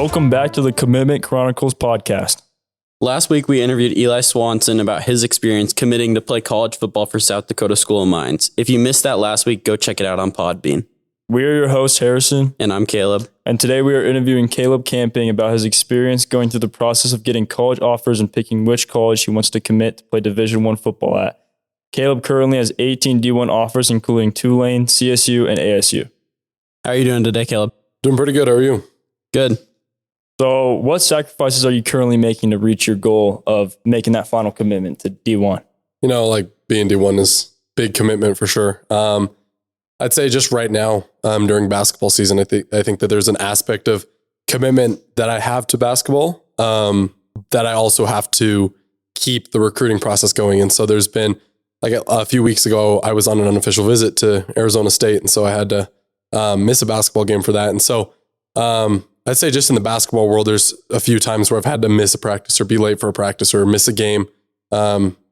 Welcome back to the Commitment Chronicles podcast. Last week, we interviewed Eli Swanson about his experience committing to play college football for South Dakota School of Mines. If you missed that last week, go check it out on Podbean. We are your hosts, Harrison. And I'm Caleb. And today we are interviewing Caleb Camping about his experience going through the process of getting college offers and picking which college he wants to commit to play Division I football at. Caleb currently has 18 D1 offers, including Tulane, CSU, and ASU. How are you doing today, Caleb? Doing pretty good. How are you? Good. So what sacrifices are you currently making to reach your goal of making that final commitment to D1? You know, like being D1 is big commitment for sure. I'd say just right now, during basketball season, I think that there's an aspect of commitment that I have to basketball, that I also have to keep the recruiting process going. And so there's been like a few weeks ago, I was on an unofficial visit to Arizona State. And so I had to miss a basketball game for that. And so I'd say just in the basketball world, there's a few times where I've had to miss a practice or be late for a practice or miss a game,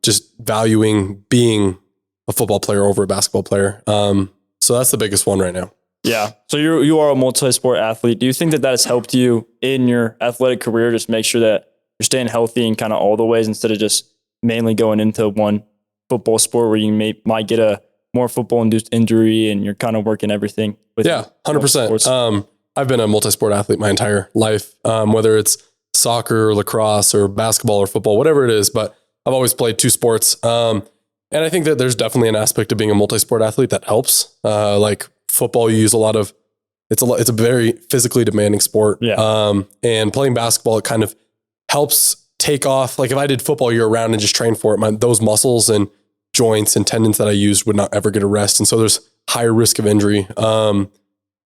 just valuing being a football player over a basketball player. So that's the biggest one right now. Yeah. So you are a multi-sport athlete. Do you think that has helped you in your athletic career? Just make sure that you're staying healthy in kind of all the ways instead of just mainly going into one football sport where you might get a more football-induced injury and you're kind of working everything with 100%. I've been a multi-sport athlete my entire life, whether it's soccer or lacrosse or basketball or football, whatever it is, but I've always played two sports. And I think that there's definitely an aspect of being a multi-sport athlete that helps. Like football, you use it's a very physically demanding sport. Yeah. And playing basketball, it kind of helps take off. Like if I did football year round and just trained for it, those muscles and joints and tendons that I used would not ever get a rest. And so there's higher risk of injury.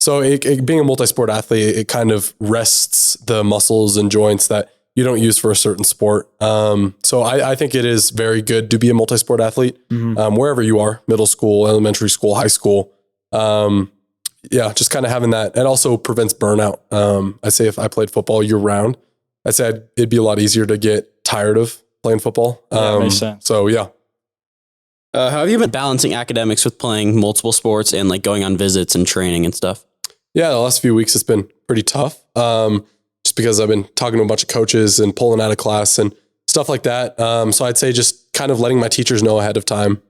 So being a multi-sport athlete, it kind of rests the muscles and joints that you don't use for a certain sport. So I think it is very good to be a multi-sport athlete, wherever you are, middle school, elementary school, high school. Just kind of having that. It also prevents burnout. I'd say if I played football year round, I'd say it'd be a lot easier to get tired of playing football. Makes sense. So yeah. How have you been balancing academics with playing multiple sports and like going on visits and training and stuff? Yeah, the last few weeks it's been pretty tough. Just because I've been talking to a bunch of coaches and pulling out of class and stuff like that. So I'd say just kind of letting my teachers know ahead of time,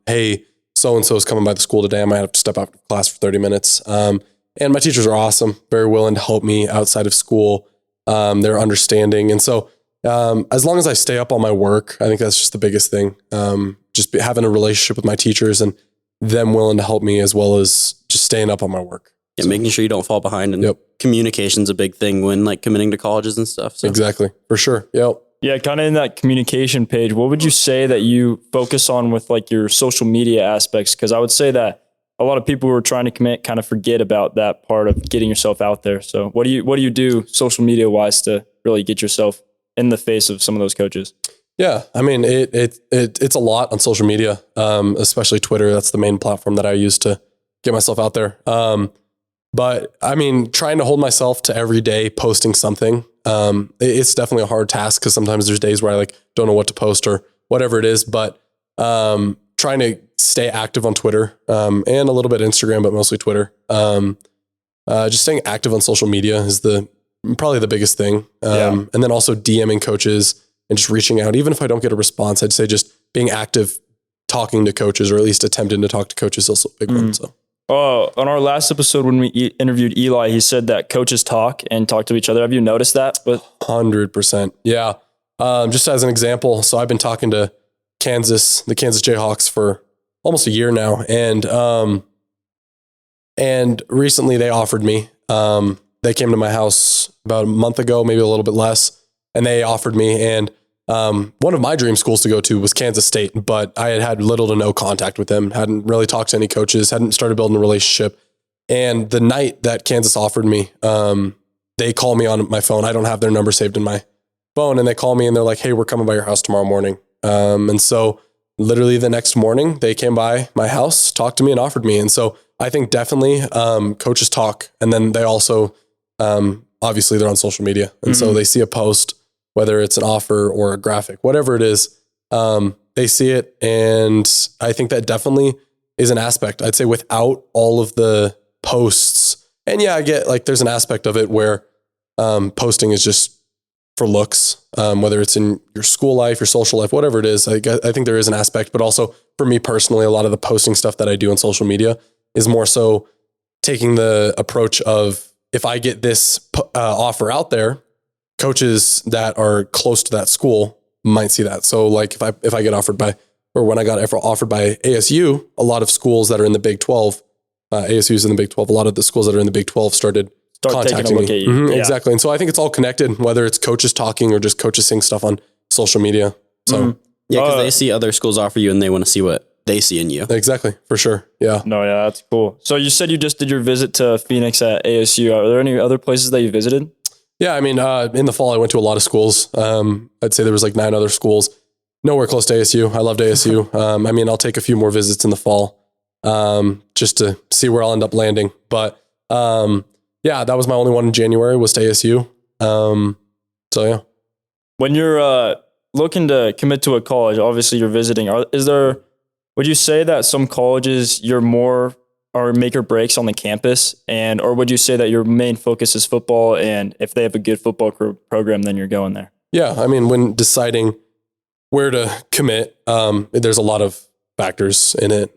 hey, so-and-so is coming by the school today. I might have to step out of class for 30 minutes. And my teachers are awesome, very willing to help me outside of school. They're understanding. And so as long as I stay up on my work, I think that's just the biggest thing. Just having a relationship with my teachers and them willing to help me as well as just staying up on my work. Yeah, making sure you don't fall behind. And communication's a big thing when like committing to colleges and stuff. So. Exactly. For sure. Yep. Yeah, kind of in that communication page, what would you say that you focus on with like your social media aspects? Because I would say that a lot of people who are trying to commit kind of forget about that part of getting yourself out there. So what do you do social media wise to really get yourself in the face of some of those coaches? Yeah, I mean, it's a lot on social media, especially Twitter. That's the main platform that I use to get myself out there. But I mean, trying to hold myself to every day posting something, it's definitely a hard task because sometimes there's days where I like don't know what to post or whatever it is. But trying to stay active on Twitter and a little bit Instagram, but mostly Twitter. Just staying active on social media is probably the biggest thing. And then also DMing coaches and just reaching out. Even if I don't get a response, I'd say just being active, talking to coaches, or at least attempting to talk to coaches is also a big one. So. On our last episode when we interviewed Eli, he said that coaches talk to each other. Have you noticed that? 100%. Yeah. Just as an example, so I've been talking to the Kansas Jayhawks for almost a year now. And recently they offered me, they came to my house about a month ago, maybe a little bit less. And they offered me, and one of my dream schools to go to was Kansas State, but I had little to no contact with them, hadn't really talked to any coaches, hadn't started building a relationship. And the night that Kansas offered me, they call me on my phone. I don't have their number saved in my phone. And they call me and they're like, hey, we're coming by your house tomorrow morning. And so literally the next morning they came by my house, talked to me and offered me. And so I think definitely coaches talk. And then they also, obviously they're on social media. And so they see a post, whether it's an offer or a graphic, whatever it is, they see it. And I think that definitely is an aspect. I'd say without all of the posts, and yeah, I get like there's an aspect of it where posting is just for looks, whether it's in your school life, your social life, whatever it is. I think there is an aspect, but also for me personally, a lot of the posting stuff that I do on social media is more so taking the approach of, if I get this offer out there, coaches that are close to that school might see that. So like if I get offered by, or when I got offered by ASU, a lot of schools that are in the Big 12, ASU's in the Big 12, a lot of the schools that are in the Big 12 started contacting me. Mm-hmm, yeah. Exactly. And so I think it's all connected, whether it's coaches talking or just coaches seeing stuff on social media. So yeah, because they see other schools offer you and they want to see what they see in you. Exactly. For sure. Yeah. No, yeah, that's cool. So you said you just did your visit to Phoenix at ASU. Are there any other places that you visited? Yeah. I mean, in the fall, I went to a lot of schools. I'd say there was like 9 other schools, nowhere close to ASU. I loved ASU. I mean, I'll take a few more visits in the fall, just to see where I'll end up landing. But, yeah, that was my only one in January, was to ASU. So yeah. When you're, looking to commit to a college, obviously you're visiting. Would you say that some colleges you're more are make or breaks on the campus, or would you say that your main focus is football, and if they have a good football program, then you're going there? Yeah, I mean, when deciding where to commit, there's a lot of factors in it.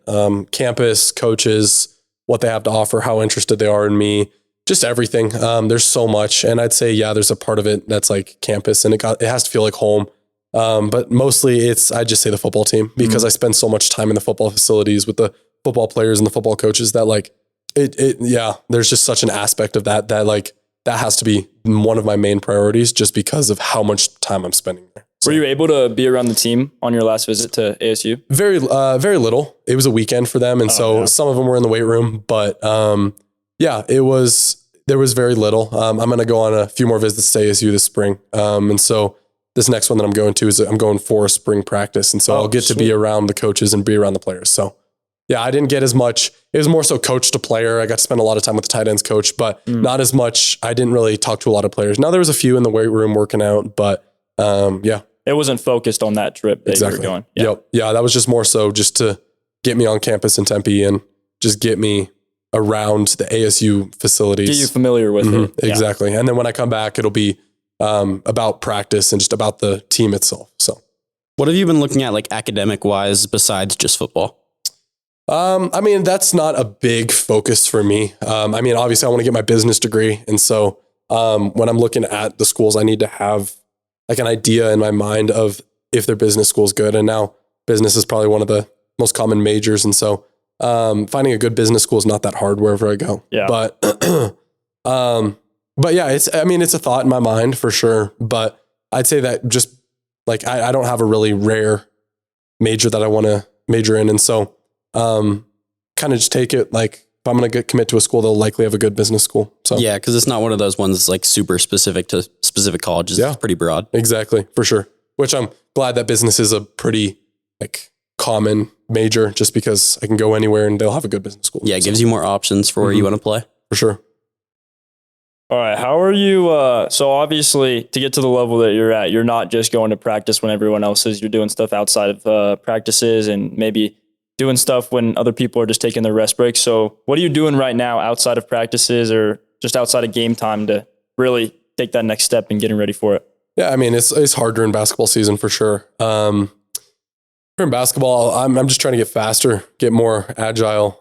Campus, coaches, what they have to offer, how interested they are in me, just everything. There's so much, and I'd say, yeah, there's a part of it that's like campus, and it has to feel like home. But mostly I just say the football team, because I spend so much time in the football facilities with the football players and the football coaches that like yeah, there's just such an aspect of that like that has to be one of my main priorities, just because of how much time I'm spending there. So, were you able to be around the team on your last visit to ASU? Very little. It was a weekend for them. And some of them were in the weight room, but, yeah, there was very little. I'm going to go on a few more visits to ASU this spring. And so this next one that I'm going to is I'm going for a spring practice. And so I'll get to be around the coaches and be around the players. So yeah, I didn't get as much. It was more so coach to player. I got to spend a lot of time with the tight ends coach, but not as much. I didn't really talk to a lot of players. Now there was a few in the weight room working out, but yeah. It wasn't focused on that trip that you were going. Yeah. Yep. Yeah, that was just more so just to get me on campus in Tempe and just get me around the ASU facilities. Get you familiar with it. Exactly. And then when I come back, it'll be about practice and just about the team itself. So what have you been looking at, like academic wise, besides just football? I mean, that's not a big focus for me. I mean, obviously I want to get my business degree. And so when I'm looking at the schools, I need to have like an idea in my mind of if their business school is good. And now business is probably one of the most common majors. And so finding a good business school is not that hard wherever I go. Yeah. But yeah, it's a thought in my mind for sure. But I'd say that just like, I don't have a really rare major that I want to major in. And so kind of just take it like, if I'm going to commit to a school, they'll likely have a good business school. So yeah, because it's not one of those ones that's like super specific to specific colleges. Yeah. It's pretty broad. Exactly, for sure. Which I'm glad that business is a pretty like common major, just because I can go anywhere and they'll have a good business school. Yeah, it gives you more options for where you want to play. For sure. All right. How are you? So obviously, to get to the level that you're at, you're not just going to practice when everyone else is. You're doing stuff outside of practices and maybe doing stuff when other people are just taking their rest breaks. So what are you doing right now outside of practices or just outside of game time to really take that next step in getting ready for it? Yeah, I mean, it's hard during basketball season for sure. During basketball, I'm just trying to get faster, get more agile,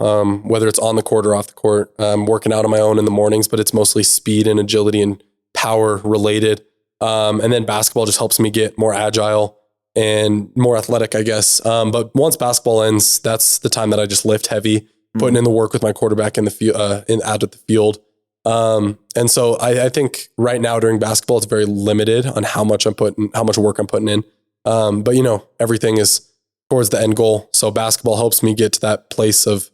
whether it's on the court or off the court. I'm working out on my own in the mornings, but it's mostly speed and agility and power related. And then basketball just helps me get more agile and more athletic, I guess. But once basketball ends, that's the time that I just lift heavy, putting in the work with my quarterback in the field, out at the field. And so I think right now during basketball, it's very limited on how much work I'm putting in. But you know, everything is towards the end goal. So basketball helps me get to that place of,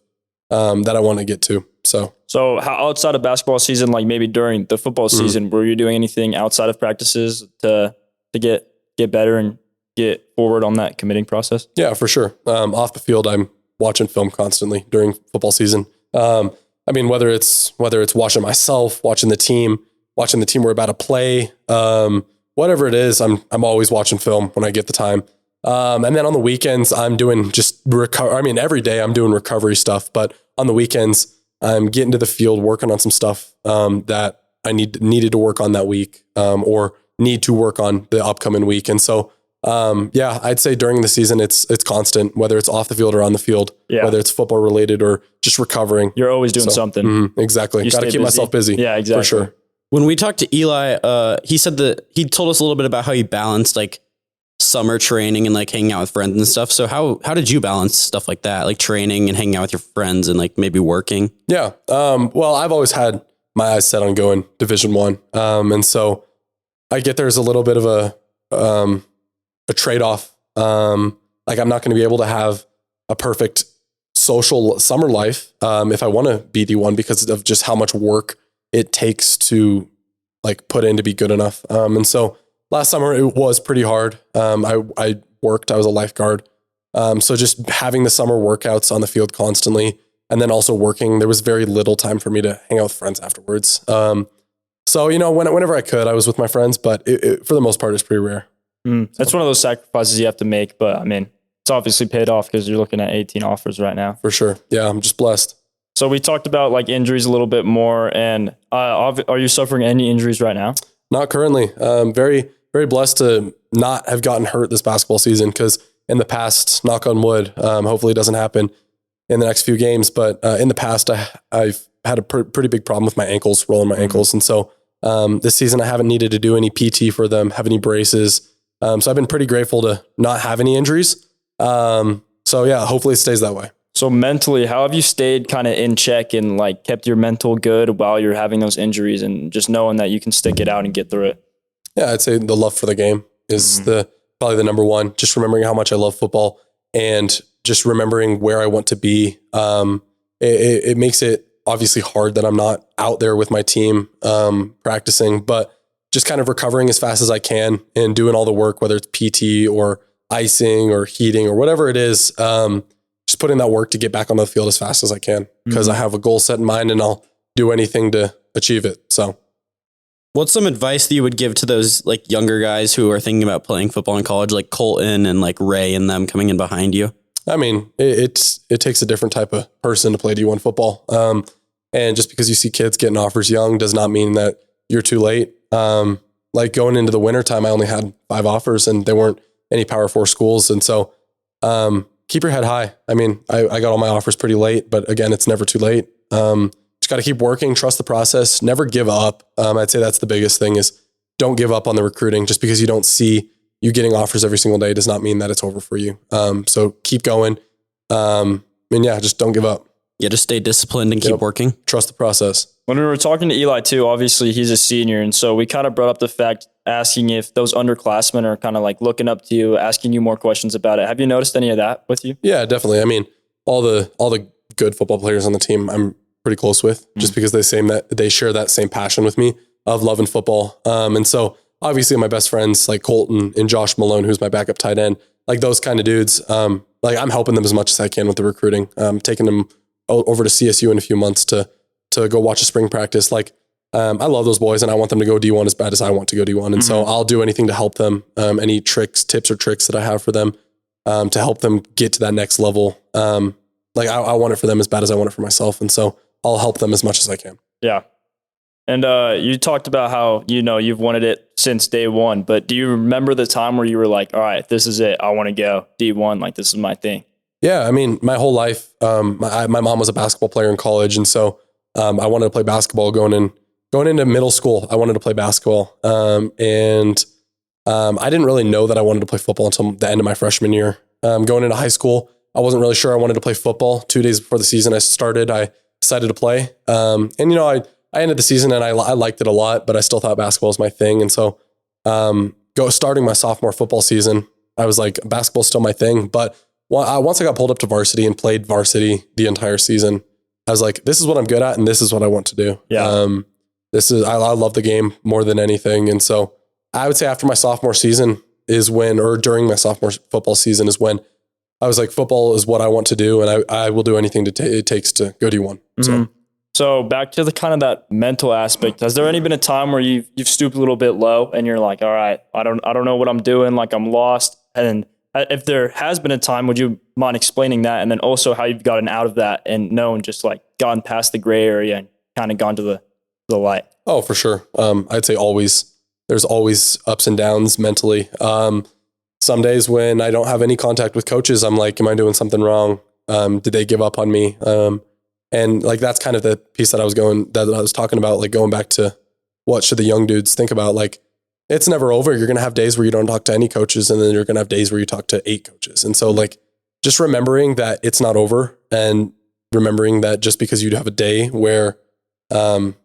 that I want to get to. So how outside of basketball season, like maybe during the football season, were you doing anything outside of practices to get better and get forward on that committing process? Yeah, for sure. Off the field, I'm watching film constantly during football season. I mean, whether it's watching myself, watching the team we're about to play, whatever it is, I'm always watching film when I get the time. And then on the weekends, I'm doing just every day I'm doing recovery stuff, but on the weekends, I'm getting to the field, working on some stuff, that I needed to work on that week, or need to work on the upcoming week. And so, yeah, I'd say during the season, it's constant, whether it's off the field or on the field, whether it's football related or just recovering. You're always doing something. Exactly. Got to keep myself busy. Yeah, exactly. For sure. When we talked to Eli, he said that he told us a little bit about how he balanced like summer training and like hanging out with friends and stuff. So how did you balance stuff like that, like training and hanging out with your friends and like maybe working? Yeah. Well, I've always had my eyes set on going Division I. And so I get there's a little bit of a trade-off. Like I'm not going to be able to have a perfect social summer life if I want to be D1 because of just how much work it takes to like put in to be good enough. And so last summer it was pretty hard. I worked, I was a lifeguard. So just having the summer workouts on the field constantly and then also working, there was very little time for me to hang out with friends afterwards. So, whenever I could, I was with my friends, but for the most part, it's pretty rare. That's one of those sacrifices you have to make, but I mean, it's obviously paid off because you're looking at 18 offers right now. For sure. Yeah, I'm just blessed. So we talked about like injuries a little bit more, and are you suffering any injuries right now? Not currently. Very, very blessed to not have gotten hurt this basketball season because in the past, knock on wood, hopefully it doesn't happen in the next few games, but in the past, I've had a pretty big problem with my ankles, rolling my ankles. And so this season, I haven't needed to do any PT for them, have any braces. So I've been pretty grateful to not have any injuries. So yeah, hopefully it stays that way. So mentally, how have you stayed kind of in check and like kept your mental good while you're having those injuries and just knowing that you can stick it out and get through it? Yeah, I'd say the love for the game is probably the number one. Just remembering how much I love football and just remembering where I want to be. It makes it obviously hard that I'm not out there with my team practicing, but just kind of recovering as fast as I can and doing all the work, whether it's PT or icing or heating or whatever it is. Just putting that work to get back on the field as fast as I can because I have a goal set in mind and I'll do anything to achieve it. So what's some advice that you would give to those like younger guys who are thinking about playing football in college, like Colton and like Ray and them coming in behind you? I mean, it takes a different type of person to play D1 football. And just because you see kids getting offers young does not mean that you're too late. Like going into the winter time, I only had 5 offers and there weren't any Power 4 schools. And so, keep your head high. I mean, I got all my offers pretty late, but again, it's never too late. Just got to keep working, trust the process, never give up. I'd say that's the biggest thing is don't give up on the recruiting. Just because you don't see you getting offers every single day does not mean that it's over for you. So keep going. And yeah, just don't give up. Yeah, just stay disciplined and keep working. Trust the process. When we were talking to Eli too, obviously he's a senior. And so we kind of brought up the fact, asking if those underclassmen are kind of like looking up to you, asking you more questions about it. Have you noticed any of that with you? Yeah, definitely. I mean, all the good football players on the team, I'm pretty close with just because they share that same passion with me of loving football. And so obviously my best friends like Colton and Josh Malone, who's my backup tight end, like those kind of dudes, like I'm helping them as much as I can with the recruiting, taking them over to CSU in a few months to go watch a spring practice. Like, I love those boys and I want them to go D1 as bad as I want to go D1. And so I'll do anything to help them. Any tips or tricks that I have for them, to help them get to that next level. Like I want it for them as bad as I want it for myself. And so I'll help them as much as I can. Yeah. And you talked about how, you've wanted it since day one, but do you remember the time where you were like, all right, this is it. I want to go D1. Like this is my thing. Yeah. I mean, my whole life, my mom was a basketball player in college. And so I wanted to play basketball going into middle school. I wanted to play basketball. And I didn't really know that I wanted to play football until the end of my freshman year. Going into high school, I wasn't really sure I wanted to play football. 2 days before the season I started, I decided to play. I ended the season and I liked it a lot, but I still thought basketball was my thing. And so starting my sophomore football season, I was like, basketball's still my thing. But once I got pulled up to varsity and played varsity the entire season, I was like, this is what I'm good at and this is what I want to do. Yeah. I love the game more than anything. And so I would say after my sophomore season during my sophomore football season is when I was like, football is what I want to do. And I will do anything it takes to go D1. So back to the kind of that mental aspect, has there any been a time where you've stooped a little bit low and you're like, all right, I don't know what I'm doing. Like I'm lost. And if there has been a time, would you mind explaining that? And then also how you've gotten out of that and known just like gotten past the gray area and kind of gone to the light. Oh, for sure. I'd say always. There's always ups and downs mentally. Some days when I don't have any contact with coaches, I'm like, am I doing something wrong? Did they give up on me? And like, that's kind of the piece that I was talking about, like going back to what should the young dudes think about? Like, it's never over. You're going to have days where you don't talk to any coaches, and then you're going to have days where you talk to 8 coaches. And so like, just remembering that it's not over, and remembering that just because you have a day where, you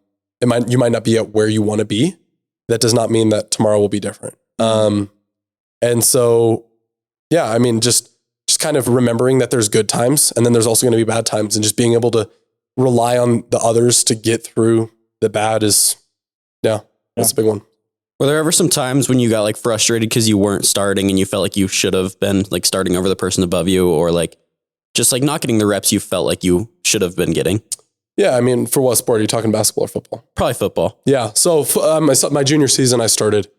might not be at where you want to be, that does not mean that tomorrow will be different. And so, yeah, I mean, just kind of remembering that there's good times, and then there's also going to be bad times, and just being able to rely on the others to get through the bad is, that's a big one. Were there ever some times when you got like frustrated because you weren't starting and you felt like you should have been like starting over the person above you, or like just like not getting the reps you felt like you should have been getting? Yeah, I mean, for what sport are you talking, basketball or football? Probably football. Yeah. So my junior season, I started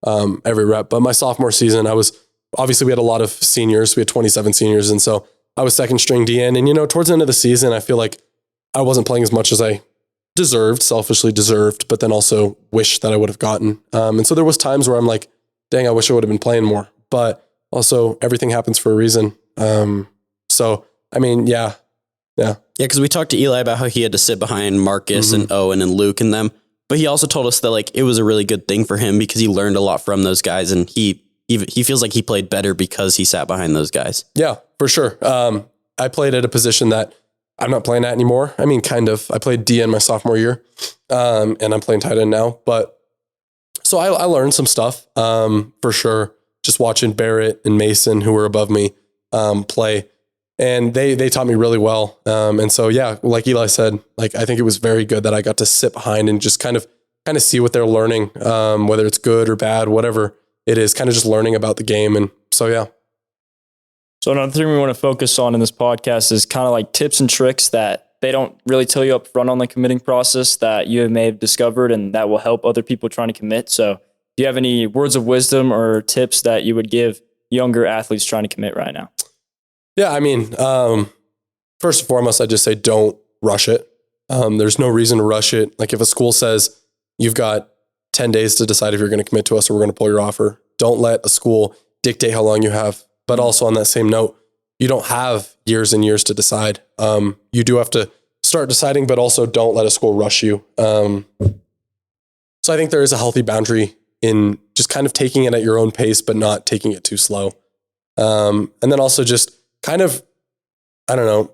every rep, but my sophomore season, we had a lot of seniors. We had 27 seniors. And so I was second string DN. And, towards the end of the season, I feel like I wasn't playing as much as I selfishly deserved, but then also wish that I would have gotten. And so there was times where I'm like, dang, I wish I would have been playing more, but also everything happens for a reason. So, I mean, yeah. Yeah, because we talked to Eli about how he had to sit behind Marcus and Owen and Luke and them, but he also told us that like it was a really good thing for him because he learned a lot from those guys, and he feels like he played better because he sat behind those guys. Yeah, for sure. I played at a position that I'm not playing at anymore. I mean, kind of. I played DN my sophomore year, and I'm playing tight end now. But so I learned some stuff for sure. Just watching Barrett and Mason, who were above me, play. And they taught me really well. And so, yeah, like Eli said, like, I think it was very good that I got to sit behind and just kind of see what they're learning, whether it's good or bad, whatever it is, kind of just learning about the game. And so, yeah. So another thing we want to focus on in this podcast is kind of like tips and tricks that they don't really tell you up front on the committing process that you may have discovered and that will help other people trying to commit. So do you have any words of wisdom or tips that you would give younger athletes trying to commit right now? Yeah, I mean, first and foremost, I just say don't rush it. There's no reason to rush it. Like if a school says you've got 10 days to decide if you're going to commit to us or we're going to pull your offer, don't let a school dictate how long you have. But also on that same note, you don't have years and years to decide. You do have to start deciding, but also don't let a school rush you. So I think there is a healthy boundary in just kind of taking it at your own pace, but not taking it too slow. And then also just kind of, I don't know,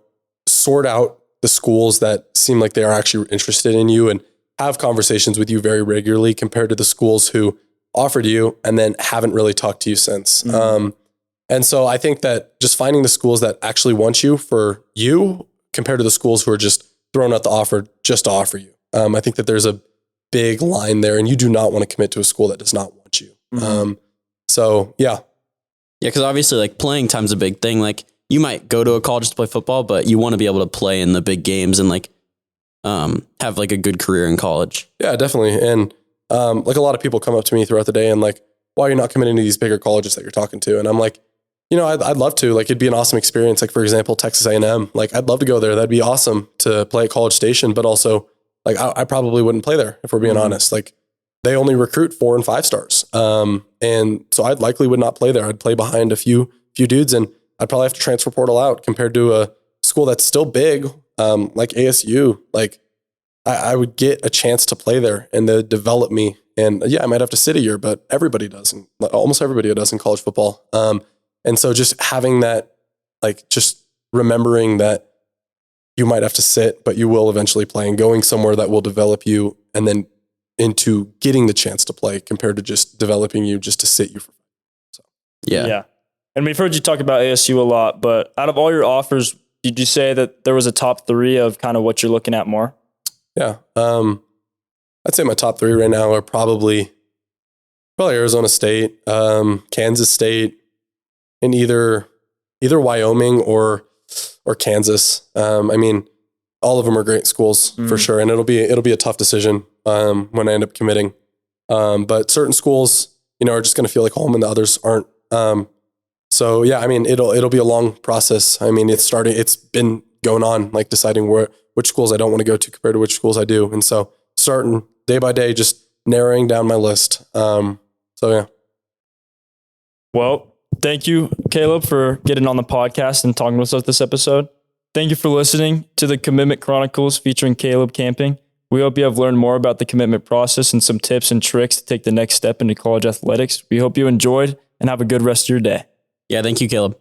sort out the schools that seem like they are actually interested in you and have conversations with you very regularly compared to the schools who offered you and then haven't really talked to you since. And so I think that just finding the schools that actually want you for you compared to the schools who are just throwing out the offer just to offer you. I think that there's a big line there, and you do not want to commit to a school that does not want you. So yeah. Yeah, because obviously like playing time's a big thing. Like you might go to a college to play football, but you want to be able to play in the big games and like have like a good career in college. Yeah, definitely. And like a lot of people come up to me throughout the day and like, why are you not committing to these bigger colleges that you're talking to? And I'm like, I'd love to. Like, it'd be an awesome experience. Like, for example, Texas A&M. Like, I'd love to go there. That'd be awesome to play at College Station. But also, like, I probably wouldn't play there if we're being honest. Like, they only recruit 4 and 5 stars. And so I likely would not play there. I'd play behind a few dudes, and I'd probably have to transfer portal out compared to a school that's still big, like ASU. Like, I would get a chance to play there, and they'd develop me. And yeah, I might have to sit a year, but everybody does, and almost everybody does in college football. And so just having that, like, just remembering that you might have to sit, but you will eventually play, and going somewhere that will develop you and then into getting the chance to play compared to just developing you just to sit you. So, yeah. And we've heard you talk about ASU a lot, but out of all your offers, did you say that there was a top 3 of kind of what you're looking at more? Yeah. I'd say my top 3 right now are probably Arizona State, Kansas State, and either Wyoming or Kansas. I mean, all of them are great schools for sure, and it'll be a tough decision when I end up committing. But certain schools, are just going to feel like home, and the others aren't. So yeah, I mean, it'll be a long process. I mean, it's been going on, like deciding which schools I don't want to go to compared to which schools I do, and so starting day by day, just narrowing down my list. So yeah. Well, thank you, Caleb, for getting on the podcast and talking with us this episode. Thank you for listening to the Commitment Chronicles featuring Caleb Camping. We hope you have learned more about the commitment process and some tips and tricks to take the next step into college athletics. We hope you enjoyed and have a good rest of your day. Yeah, thank you, Caleb.